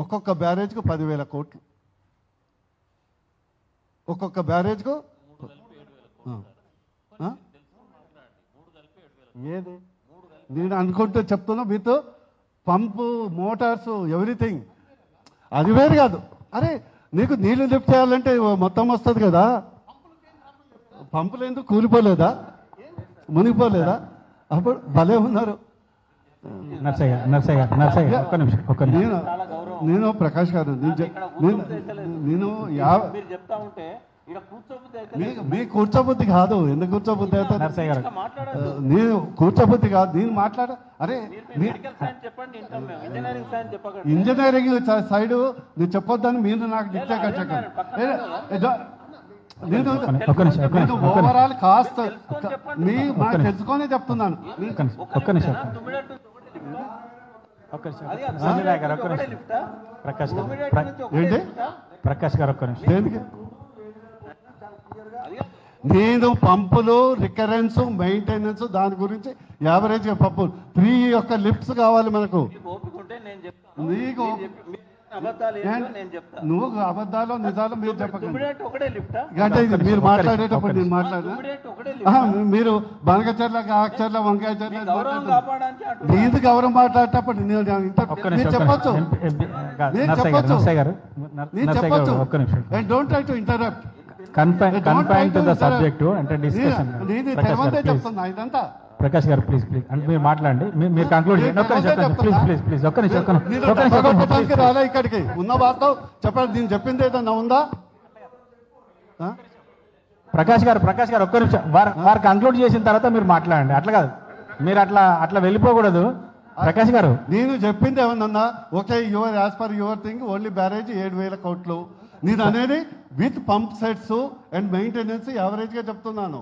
ఒక్కొక్క బ్యారేజ్కు 10,000 కోట్లు, ఒక్కొక్క బ్యారేజ్కు ఏది నేను అనుకుంటూ చెప్తున్నా మీతో పంపు మోటార్స్ ఎవ్రీథింగ్ అది వేరు కాదు. అరే నీకు నీళ్లు లిఫ్ట్ చేయాలంటే మొత్తం వస్తుంది కదా, పంపులు ఎందుకు కూలిపోలేదా, మునిగిపోలేదా? అప్పుడు భలే ఉన్నారు. నేను ప్రకాష్ గారు నేను మీ కూర్చోబుద్ధి కాదు, ఎందుకు కూర్చోబుద్ధి అవుతుంది? నేను కూర్చోబుద్ధి కాదు, నేను మాట్లాడ. అరే ఇంజనీరింగ్ సైడ్ నువ్వు చెప్పొద్దని మీరు నాకు నేను ఓవరాల్ కాస్ట్ నాకు తెలుసుకొని చెప్తున్నాను. ప్రకాష్ గారు ఒక్క నిమిషం. దేనికి? నేను పంపులు రికరెన్స్ మెయింటెనెన్స్ దాని గురించి యావరేజ్ పంపు 3 యొక్క లిఫ్ట్స్ కావాలి మనకు. నీకు నువ్వు అబద్ధాలు నిజాలు మీరు చెప్పకండి. మీరు మాట్లాడేటప్పుడు నేను మాట్లాడినా మీరు బనకచర్ల కాకచర్ల వంకాయ చర్ల నీది గౌరవం మాట్లాడేటప్పుడు నేను చెప్పొచ్చు, నేను చెప్పొచ్చు. And don't try to interrupt. చెప్తున్నా ఇదంతా. ప్రకాష్ గారు ప్లీజ్ అంటే మీరు మాట్లాడండి, మీరు కంక్లూడ్ చేయండి. ప్లీజ్ ఒక్క నిమిషం. రాలే ఇక్కడికి ఉన్న వార్త చెప్పండి. నేను చెప్పింది ఏదన్నా ఉందా? ప్రకాష్ గారు ఒక్క నిమిషం. వారు కంక్లూడ్ చేసిన తర్వాత మీరు మాట్లాడండి. అట్లా కాదు, మీరు అట్లా వెళ్ళిపోకూడదు. ప్రకాష్ గారు నేను చెప్పింది ఏమన్నా okay, as per your thing only barrage 7,000 కోట్లు. నేను అనేది with pump sets and maintenance average గా చెప్తున్నాను.